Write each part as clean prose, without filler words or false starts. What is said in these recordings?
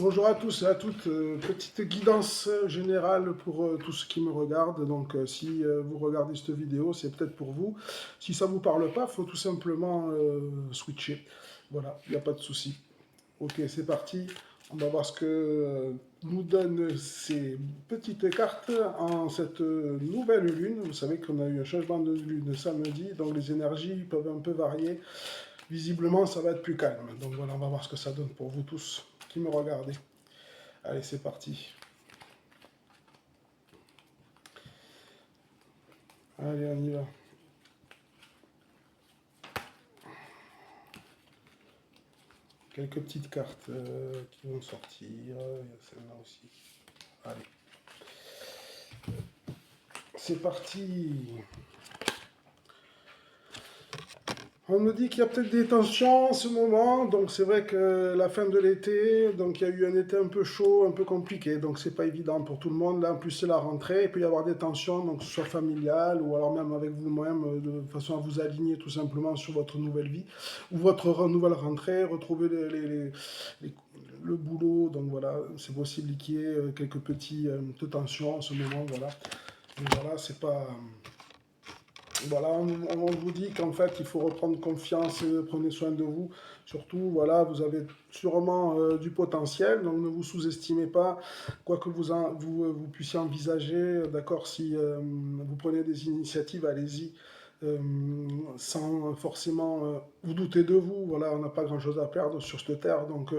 Bonjour à tous et à toutes, petite guidance générale pour tous ceux qui me regardent. Donc si vous regardez cette vidéo, c'est peut-être pour vous. Si ça ne vous parle pas, il faut tout simplement switcher. Voilà, il n'y a pas de souci. Ok, c'est parti. On va voir ce que nous donnent ces petites cartes en cette nouvelle lune. Vous savez qu'on a eu un changement de lune samedi, donc les énergies peuvent un peu varier. Visiblement, ça va être plus calme. Donc voilà, on va voir ce que ça donne pour vous tous qui me regardez. Allez, c'est parti. Allez, on y va. Quelques petites cartes qui vont sortir. Il y a celle-là aussi. Allez. C'est parti. On me dit qu'il y a peut-être des tensions en ce moment, donc c'est vrai que la fin de l'été, donc il y a eu un été un peu chaud, un peu compliqué, donc c'est pas évident pour tout le monde. Là, en plus, c'est la rentrée, il peut y avoir des tensions, donc que ce soit familiales ou alors même avec vous-même, de façon à vous aligner tout simplement sur votre nouvelle vie ou votre nouvelle rentrée, retrouver les- le boulot, donc voilà, c'est possible qu'il y ait quelques petites tensions en ce moment, voilà. Donc voilà, c'est pas. Voilà, on vous dit qu'en fait, il faut reprendre confiance, prenez soin de vous. Surtout, voilà, vous avez sûrement du potentiel, donc ne vous sous-estimez pas, quoi que vous puissiez envisager, d'accord, si vous prenez des initiatives, allez-y, euh, sans forcément vous douter de vous. Voilà, on n'a pas grand-chose à perdre sur cette terre, donc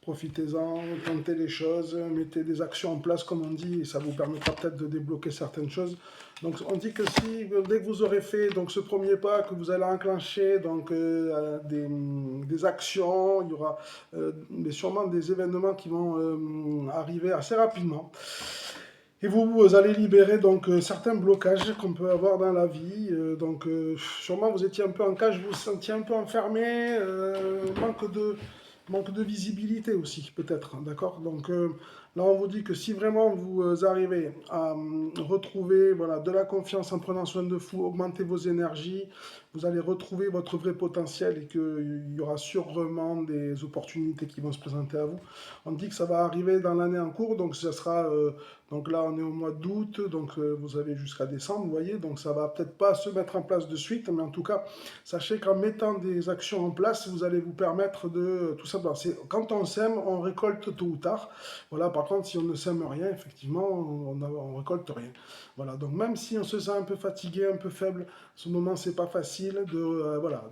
profitez-en, tentez les choses, mettez des actions en place, comme on dit, et ça vous permettra peut-être de débloquer certaines choses. Donc on dit que si dès que vous aurez fait donc ce premier pas, que vous allez enclencher donc des actions, il y aura sûrement des événements qui vont arriver assez rapidement. Et vous allez libérer donc certains blocages qu'on peut avoir dans la vie. Sûrement vous étiez un peu en cage, vous vous sentiez un peu enfermé, manque de visibilité aussi peut-être, d'accord. Donc là on vous dit que si vraiment vous arrivez à retrouver voilà, de la confiance en prenant soin de vous, augmenter vos énergies, vous allez retrouver votre vrai potentiel et qu'il y aura sûrement des opportunités qui vont se présenter à vous. On dit que ça va arriver dans l'année en cours, donc ça sera donc là, on est au mois d'août, donc vous avez jusqu'à décembre, vous voyez, donc ça va peut-être pas se mettre en place de suite, mais en tout cas, sachez qu'en mettant des actions en place, vous allez vous permettre de tout simplement. Quand on sème, on récolte tôt ou tard. Voilà, par contre, si on ne sème rien, effectivement, on récolte rien. Voilà, donc même si on se sent un peu fatigué, un peu faible, ce moment, c'est pas facile voilà,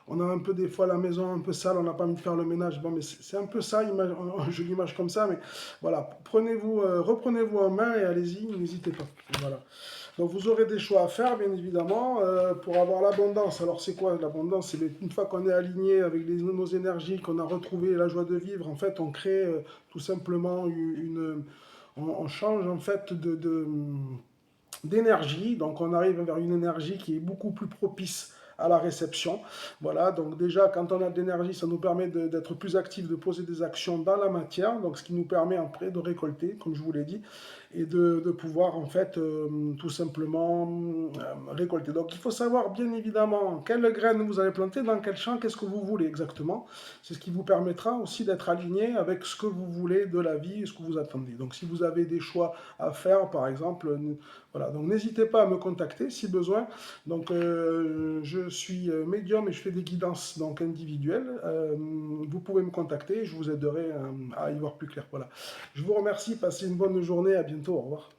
on a un peu des fois la maison un peu sale, on n'a pas envie de faire le ménage. Bon, mais c'est un peu ça, je l'image comme ça, mais voilà, reprenez-vous en main et allez-y, n'hésitez pas. Voilà. Donc vous aurez des choix à faire, bien évidemment, pour avoir l'abondance. Alors c'est quoi l'abondance? C'est une fois qu'on est aligné avec nos énergies, qu'on a retrouvé la joie de vivre, en fait, on crée tout simplement on change en fait d'énergie. Donc on arrive vers une énergie qui est beaucoup plus propice à la réception. Voilà, donc déjà quand on a de l'énergie, ça nous permet d'être plus actifs, de poser des actions dans la matière, donc ce qui nous permet après de récolter, comme je vous l'ai dit, et de pouvoir en fait tout simplement récolter. Donc il faut savoir bien évidemment quelle graine vous allez planter, dans quel champ, qu'est-ce que vous voulez exactement. C'est ce qui vous permettra aussi d'être aligné avec ce que vous voulez de la vie et ce que vous attendez. Donc si vous avez des choix à faire, par exemple, voilà, donc n'hésitez pas à me contacter si besoin. Donc je suis médium et je fais des guidances donc individuelles. Vous pouvez me contacter, je vous aiderai à y voir plus clair. Voilà. Je vous remercie, passez une bonne journée, à bientôt, au revoir.